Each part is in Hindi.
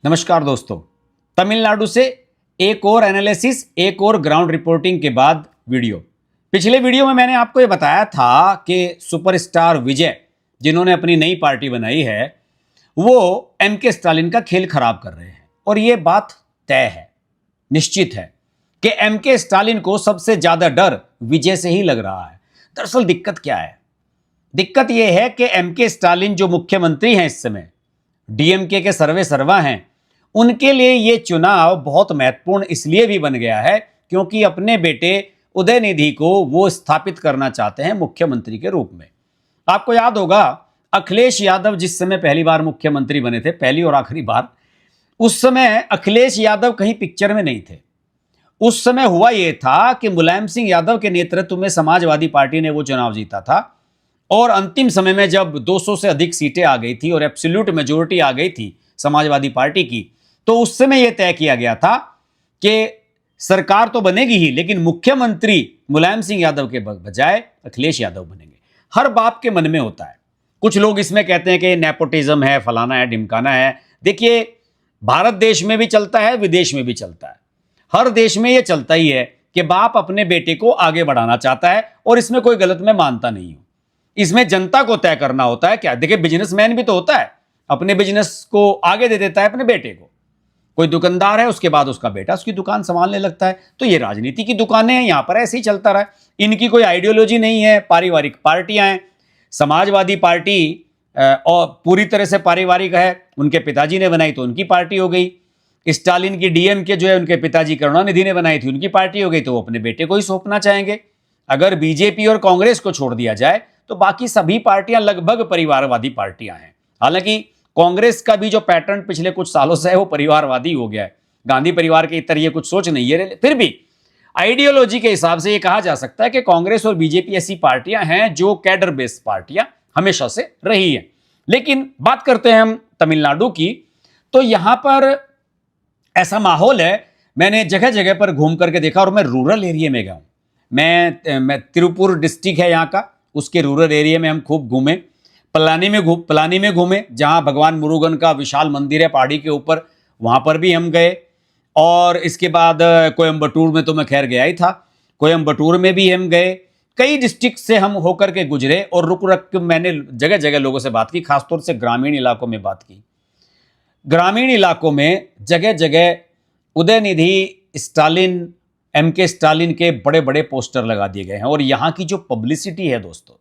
नमस्कार दोस्तों, तमिलनाडु से एक और एनालिसिस, एक और ग्राउंड रिपोर्टिंग के बाद वीडियो। पिछले वीडियो में मैंने आपको ये बताया था कि सुपरस्टार विजय, जिन्होंने अपनी नई पार्टी बनाई है, वो एमके स्टालिन का खेल खराब कर रहे हैं। और ये बात तय है, निश्चित है कि एमके स्टालिन को सबसे ज्यादा डर विजय से ही लग रहा है। दरअसल दिक्कत क्या है? दिक्कत यह है कि एमके स्टालिन जो मुख्यमंत्री हैं इस समय, डीएमके के सर्वे सर्वा हैं, उनके लिए यह चुनाव बहुत महत्वपूर्ण इसलिए भी बन गया है क्योंकि अपने बेटे उदयनिधि को वो स्थापित करना चाहते हैं मुख्यमंत्री के रूप में। आपको याद होगा, अखिलेश यादव जिस समय पहली बार मुख्यमंत्री बने थे, पहली और आखिरी बार, उस समय अखिलेश यादव कहीं पिक्चर में नहीं थे। उस समय हुआ यह था कि मुलायम सिंह यादव के नेतृत्व में समाजवादी पार्टी ने वो चुनाव जीता था और अंतिम समय में जब 200 से अधिक सीटें आ गई थी और एब्सोल्यूट मेजोरिटी आ गई थी समाजवादी पार्टी की, तो उस समय यह तय किया गया था कि सरकार तो बनेगी ही, लेकिन मुख्यमंत्री मुलायम सिंह यादव के बजाय अखिलेश यादव बनेंगे। हर बाप के मन में होता है। कुछ लोग इसमें कहते हैं कि नेपोटिज्म है, फलाना है, ढिमकाना है। देखिए, भारत देश में भी चलता है, विदेश में भी चलता है। हर देश में यह चलता ही है कि बाप अपने बेटे को आगे बढ़ाना चाहता है और इसमें कोई गलत मैं मानता नहीं हूं। इसमें जनता को तय करना होता है क्या। देखिए, बिजनेसमैन भी तो होता है, अपने बिजनेस को आगे दे देता है अपने बेटे को। कोई दुकानदार है, उसके बाद उसका बेटा उसकी दुकान संभालने लगता है। तो ये राजनीति की दुकानें हैं, यहां पर ऐसे ही चलता रहा है। इनकी कोई आइडियोलॉजी नहीं है, पारिवारिक पार्टियां हैं। समाजवादी पार्टी और पूरी तरह से पारिवारिक है, उनके पिताजी ने बनाई तो उनकी पार्टी हो गई। स्टालिन की डीएमके जो है, उनके पिताजी करुणानिधि ने बनाई थी, उनकी पार्टी हो गई, तो वो अपने बेटे को ही सौंपना चाहेंगे। अगर बीजेपी और कांग्रेस को छोड़ दिया जाए तो बाकी सभी पार्टियां लगभग परिवारवादी पार्टियां हैं। हालांकि कांग्रेस का भी जो पैटर्न पिछले कुछ सालों से है वो परिवारवादी हो गया है। गांधी परिवार के इतर ये कुछ सोच नहीं है, फिर भी आइडियोलॉजी के हिसाब से ये कहा जा सकता है कि कांग्रेस और बीजेपी ऐसी पार्टियां हैं जो कैडर बेस्ड पार्टियां हमेशा से रही हैं। लेकिन बात करते हैं हम तमिलनाडु की, तो यहां पर ऐसा माहौल है। मैंने जगह जगह पर घूम करके देखा और मैं रूरल एरिया में गया हूं। मैं तिरुपुर डिस्ट्रिक्ट है यहाँ का, उसके रूरल एरिया में हम खूब घूमे। पलानी में घूमे, जहां भगवान मुरुगन का विशाल मंदिर है पहाड़ी के ऊपर, वहां पर भी हम गए। और इसके बाद कोयम्बटूर में तो मैं खैर गया ही था, कोयम्बटूर में भी हम गए। कई डिस्ट्रिक्ट से हम होकर के गुजरे और रुक रुक के मैंने जगह जगह लोगों से बात की, खासतौर से ग्रामीण इलाकों में बात की। ग्रामीण इलाकों में जगह जगह उदयनिधि स्टालिन, एमके स्टालिन के बड़े बड़े पोस्टर लगा दिए गए हैं। और यहाँ की जो पब्लिसिटी है दोस्तों,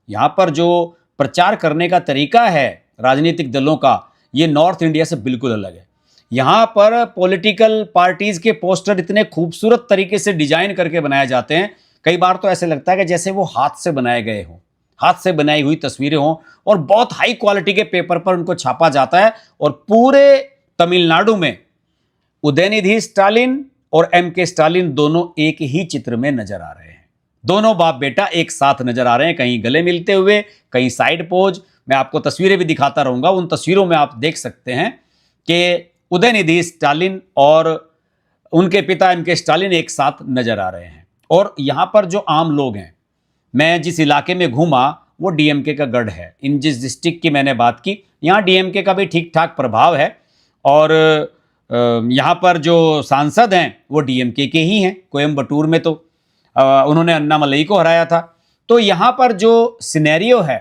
यहाँ पर जो प्रचार करने का तरीका है राजनीतिक दलों का, ये नॉर्थ इंडिया से बिल्कुल अलग है। यहाँ पर पॉलिटिकल पार्टीज के पोस्टर इतने खूबसूरत तरीके से डिजाइन करके बनाए जाते हैं, कई बार तो ऐसे लगता है कि जैसे वो हाथ से बनाए गए हों, हाथ से बनाई हुई तस्वीरें हों, और बहुत हाई क्वालिटी के पेपर पर उनको छापा जाता है। और पूरे तमिलनाडु में उदयनिधि स्टालिन और एमके स्टालिन दोनों एक ही चित्र में नजर आ रहे हैं। दोनों बाप बेटा एक साथ नजर आ रहे हैं, कहीं गले मिलते हुए, कहीं साइड पोज। मैं आपको तस्वीरें भी दिखाता रहूंगा, उन तस्वीरों में आप देख सकते हैं कि उदयनिधि स्टालिन और उनके पिता एमके स्टालिन एक साथ नजर आ रहे हैं। और यहां पर जो आम लोग हैं, मैं जिस इलाके में घूमा वो डीएमके का गढ़ है। इन जिस डिस्ट्रिक्ट की मैंने बात की, यहाँ डीएमके का भी ठीक ठाक प्रभाव है। और यहाँ पर जो सांसद हैं वो डीएमके के ही हैं। कोयम्बटूर में तो उन्होंने अन्नामलई को हराया था। तो यहाँ पर जो सिनेरियो है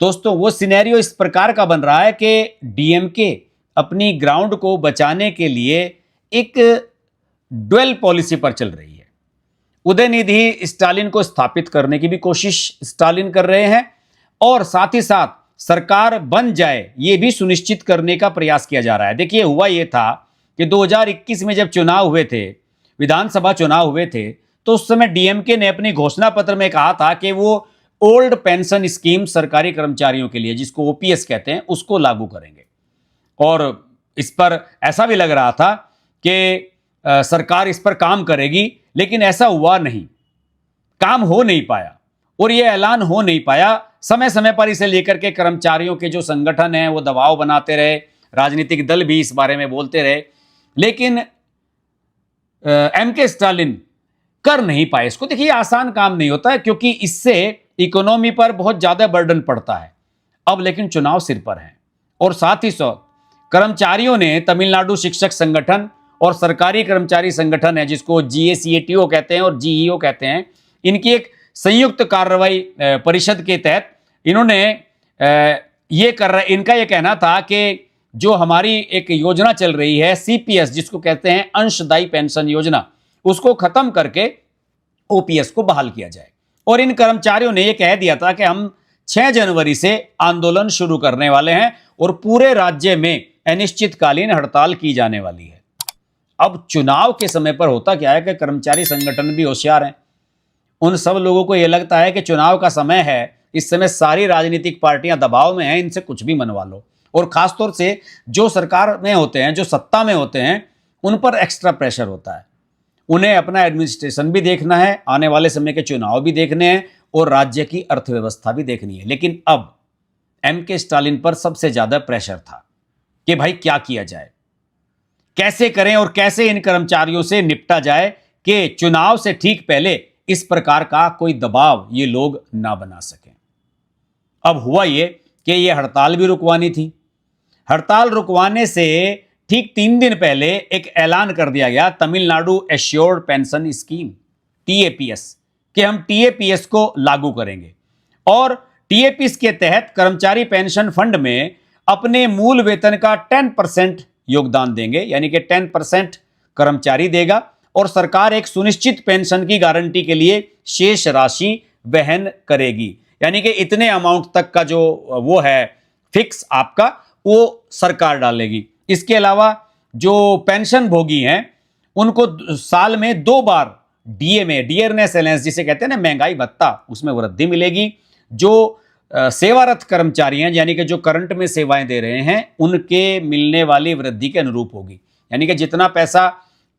दोस्तों, वो सिनेरियो इस प्रकार का बन रहा है कि डीएमके अपनी ग्राउंड को बचाने के लिए एक ड्वेल पॉलिसी पर चल रही है। उदयनिधि स्टालिन को स्थापित करने की भी कोशिश स्टालिन कर रहे हैं और साथ ही साथ सरकार बन जाए ये भी सुनिश्चित करने का प्रयास किया जा रहा है। देखिए, हुआ ये था कि 2021 में जब चुनाव हुए थे, विधानसभा चुनाव हुए थे, तो उस समय डीएमके ने अपनी घोषणा पत्र में कहा था कि वो ओल्ड पेंशन स्कीम सरकारी कर्मचारियों के लिए, जिसको ओपीएस कहते हैं, उसको लागू करेंगे। और इस पर ऐसा भी लग रहा था कि सरकार इस पर काम करेगी, लेकिन ऐसा हुआ नहीं, काम हो नहीं पाया और यह ऐलान हो नहीं पाया। समय समय पर इसे लेकर के कर्मचारियों के जो संगठन हैं वो दबाव बनाते रहे, राजनीतिक दल भी इस बारे में बोलते रहे, लेकिन एमके स्टालिन कर नहीं पाए इसको। देखिए, आसान काम नहीं होता है क्योंकि इससे इकोनॉमी पर बहुत ज्यादा बर्डन पड़ता है। अब लेकिन चुनाव सिर पर है और साथ ही साथ कर्मचारियों ने तमिलनाडु शिक्षक संगठन और सरकारी कर्मचारी संगठन है जिसको GACATO कहते हैं और GEO कहते हैं, इनकी एक संयुक्त कार्रवाई परिषद के तहत इन्होंने इनका ये कहना था कि जो हमारी एक योजना चल रही है CPS जिसको कहते हैं अंशदायी पेंशन योजना, उसको खत्म करके OPS को बहाल किया जाए। और इन कर्मचारियों ने यह कह दिया था कि हम 6 जनवरी से आंदोलन शुरू करने वाले हैं और पूरे राज्य में अनिश्चितकालीन हड़ताल की जाने वाली है। अब चुनाव के समय पर होता क्या है कि कर्मचारी संगठन भी होशियार हैं। उन सब लोगों को यह लगता है कि चुनाव का समय है, इस समय सारी राजनीतिक पार्टियां दबाव में हैं, इनसे कुछ भी मनवा लो। और खासतौर से जो सरकार में होते हैं, जो सत्ता में होते हैं, उन पर एक्स्ट्रा प्रेशर होता है। उन्हें अपना एडमिनिस्ट्रेशन भी देखना है, आने वाले समय के चुनाव भी देखने हैं और राज्य की अर्थव्यवस्था भी देखनी है। लेकिन अब MK स्टालिन पर सबसे ज्यादा प्रेशर था कि भाई क्या किया जाए, कैसे करें और कैसे इन कर्मचारियों से निपटा जाए कि चुनाव से ठीक पहले इस प्रकार का कोई दबाव ये लोग ना बना सकें। अब हुआ ये कि ये हड़ताल भी रुकवानी थी। हड़ताल रुकवाने से ठीक 3 दिन पहले एक ऐलान कर दिया गया Tamil Nadu assured pension scheme TAPS कि हम TAPS को लागू करेंगे और TAPS के तहत कर्मचारी पेंशन फंड में अपने मूल वेतन का 10% योगदान देंगे, यानी कि 10% कर्मचारी देगा और सरकार एक सुनिश्चित पेंशन की गारंटी के लिए शेष राशि वहन करेगी। यानी कि इतने अमाउंट तक का जो वो है फिक्स आपका, वो सरकार डालेगी। इसके अलावा जो पेंशन भोगी हैं उनको साल में 2 बार DA डियरनेस अलाउंस जिसे कहते हैं ना, महंगाई भत्ता, उसमें वृद्धि मिलेगी। जो सेवारत कर्मचारी हैं, यानी कि जो करंट में सेवाएं दे रहे हैं, उनके मिलने वाली वृद्धि के अनुरूप होगी। यानी कि जितना पैसा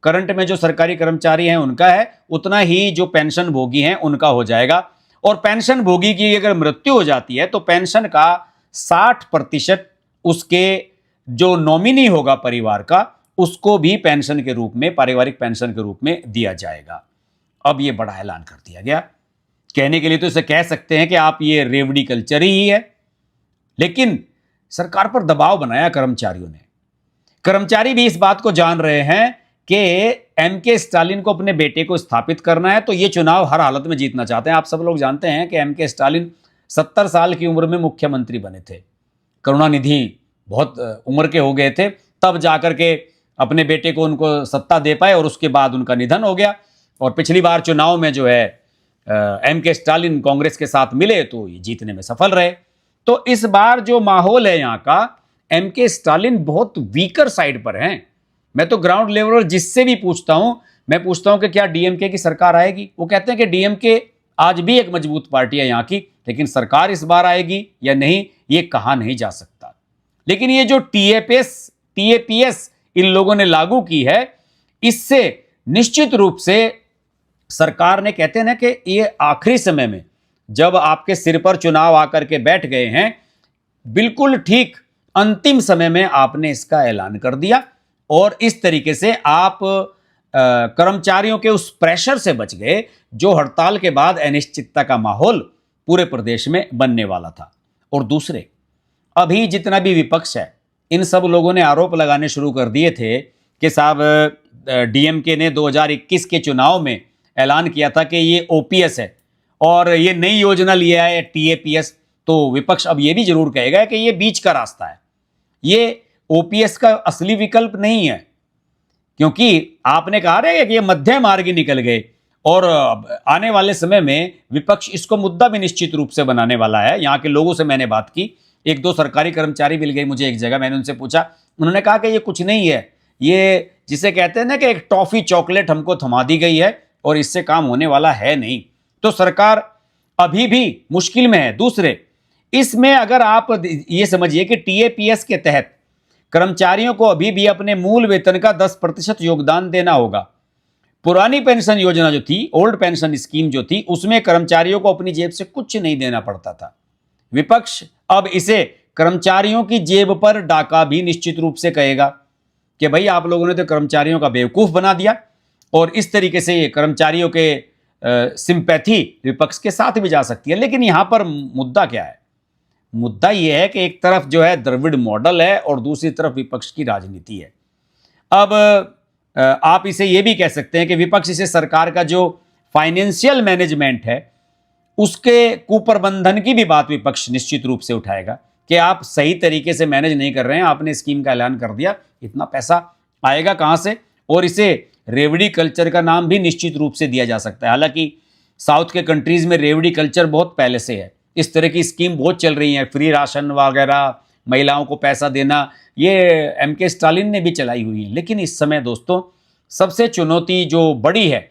करंट में जो सरकारी कर्मचारी हैं उनका है, उतना ही जो पेंशन भोगी हैं उनका हो जाएगा। और पेंशन भोगी की अगर मृत्यु हो जाती है तो पेंशन का 60% उसके जो नॉमिनी होगा परिवार का, उसको भी पेंशन के रूप में, पारिवारिक पेंशन के रूप में दिया जाएगा। अब ये बड़ा ऐलान कर दिया गया। कहने के लिए तो इसे कह सकते हैं कि आप ये रेवड़ी कल्चर ही है, लेकिन सरकार पर दबाव बनाया कर्मचारियों ने। कर्मचारी भी इस बात को जान रहे हैं कि MK स्टालिन को अपने बेटे को स्थापित करना है, तो ये चुनाव हर हालत में जीतना चाहते हैं। आप सब लोग जानते हैं कि MK स्टालिन 70 साल की उम्र में मुख्यमंत्री बने थे। करुणानिधि बहुत उम्र के हो गए थे, तब जाकर के अपने बेटे को उनको सत्ता दे पाए और उसके बाद उनका निधन हो गया। और पिछली बार चुनाव में जो है MK स्टालिन कांग्रेस के साथ मिले तो ये जीतने में सफल रहे। तो इस बार जो माहौल है यहाँ का, MK स्टालिन बहुत वीकर साइड पर हैं। मैं तो ग्राउंड लेवल पर जिससे भी पूछता हूं, मैं पूछता हूं कि क्या DMK की सरकार आएगी, वो कहते हैं कि DMK आज भी एक मजबूत पार्टी है यहाँ की, लेकिन सरकार इस बार आएगी या नहीं ये कहा नहीं जा सकता। लेकिन ये जो TAPS इन लोगों ने लागू की है, इससे निश्चित रूप से सरकार ने, कहते हैं ना कि ये आखिरी समय में जब आपके सिर पर चुनाव आकर के बैठ गए हैं, बिल्कुल ठीक अंतिम समय में आपने इसका ऐलान कर दिया और इस तरीके से आप कर्मचारियों के उस प्रेशर से बच गए जो हड़ताल के बाद अनिश्चितता का माहौल पूरे प्रदेश में बनने वाला था। और दूसरे, अभी जितना भी विपक्ष है, इन सब लोगों ने आरोप लगाने शुरू कर दिए थे कि साहब DMK ने 2021 के चुनाव में ऐलान किया था कि ये OPS है और ये नई योजना लिया है TAPS। तो विपक्ष अब ये भी जरूर कहेगा कि ये बीच का रास्ता है, ये OPS का असली विकल्प नहीं है, क्योंकि आपने कहा रहे कि ये मध्य मार्ग निकल गए और आने वाले समय में विपक्ष इसको मुद्दा भी निश्चित रूप से बनाने वाला है। यहाँ के लोगों से मैंने बात की, 1-2 सरकारी कर्मचारी मिल गए मुझे एक जगह, मैंने उनसे पूछा, उन्होंने कहा कि ये कुछ नहीं है, ये जिसे कहते हैं ना कि एक टॉफी चॉकलेट हमको थमा दी गई है और इससे काम होने वाला है नहीं। तो सरकार अभी भी मुश्किल में है। दूसरे, इसमें अगर आप ये समझिए कि TAPS के तहत कर्मचारियों को अभी भी अपने मूल वेतन का 10% योगदान देना होगा। पुरानी पेंशन योजना जो थी, ओल्ड पेंशन स्कीम जो थी, उसमें कर्मचारियों को अपनी जेब से कुछ नहीं देना पड़ता था। विपक्ष अब इसे कर्मचारियों की जेब पर डाका भी निश्चित रूप से कहेगा कि भाई आप लोगों ने तो कर्मचारियों का बेवकूफ बना दिया, और इस तरीके से ये कर्मचारियों के सिंपैथी विपक्ष के साथ भी जा सकती है। लेकिन यहां पर मुद्दा क्या है? मुद्दा यह है कि एक तरफ जो है द्रविड़ मॉडल है और दूसरी तरफ विपक्ष की राजनीति है। अब आप इसे ये भी कह सकते हैं कि विपक्ष इसे सरकार का जो फाइनेंशियल मैनेजमेंट है उसके कुप्रबंधन की भी बात विपक्ष निश्चित रूप से उठाएगा कि आप सही तरीके से मैनेज नहीं कर रहे हैं। आपने स्कीम का ऐलान कर दिया, इतना पैसा आएगा कहां से? और इसे रेवड़ी कल्चर का नाम भी निश्चित रूप से दिया जा सकता है। हालांकि साउथ के कंट्रीज में रेवड़ी कल्चर बहुत पहले से है, इस तरह की स्कीम बहुत चल रही है, फ्री राशन वगैरह, महिलाओं को पैसा देना, ये एमके स्टालिन ने भी चलाई हुई है। लेकिन इस समय दोस्तों सबसे चुनौती जो बड़ी है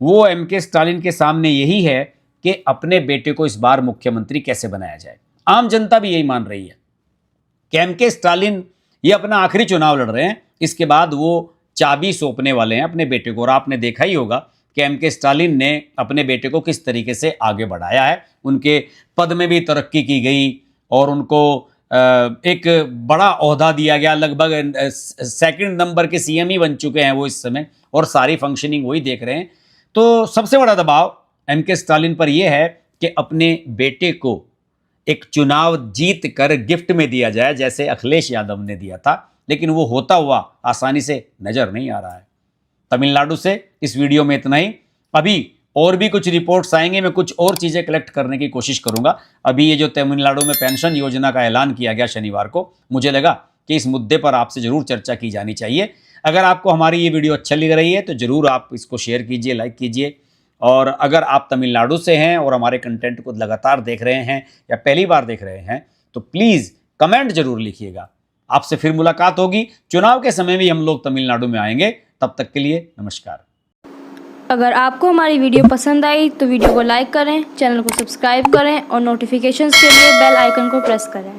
वो एमके स्टालिन के सामने यही है कि अपने बेटे को इस बार मुख्यमंत्री कैसे बनाया जाए। आम जनता भी यही मान रही है कि एमके स्टालिन ये अपना आखिरी चुनाव लड़ रहे हैं, इसके बाद वो चाबी सौंपने वाले हैं अपने बेटे को। और आपने देखा ही होगा कि एमके स्टालिन ने अपने बेटे को किस तरीके से आगे बढ़ाया है, उनके पद में भी तरक्की की गई और उनको एक बड़ा ओहदा दिया गया। लगभग सेकंड नंबर के सीएम ही बन चुके हैं वो इस समय, और सारी फंक्शनिंग वही देख रहे हैं। तो सबसे बड़ा दबाव एमके स्टालिन पर यह है कि अपने बेटे को एक चुनाव जीत कर गिफ्ट में दिया जाए, जैसे अखिलेश यादव ने दिया था, लेकिन वो होता हुआ आसानी से नजर नहीं आ रहा है। तमिलनाडु से इस वीडियो में इतना ही। अभी और भी कुछ रिपोर्ट्स आएंगे, मैं कुछ और चीजें कलेक्ट करने की कोशिश करूंगा। अभी ये जो तमिलनाडु में पेंशन योजना का ऐलान किया गया शनिवार को, मुझे लगा कि इस मुद्दे पर आपसे जरूर चर्चा की जानी चाहिए। अगर आपको हमारी ये वीडियो अच्छा लग रही है तो जरूर आप इसको शेयर कीजिए, लाइक कीजिए। और अगर आप तमिलनाडु से हैं और हमारे कंटेंट को लगातार देख रहे हैं या पहली बार देख रहे हैं तो प्लीज़ कमेंट जरूर लिखिएगा। आपसे फिर मुलाकात होगी, चुनाव के समय भी हम लोग तमिलनाडु में आएंगे। तब तक के लिए नमस्कार। अगर आपको हमारी वीडियो पसंद आई तो वीडियो को लाइक करें, चैनल को सब्सक्राइब करें और नोटिफिकेशंस के लिए बेल आइकन को प्रेस करें।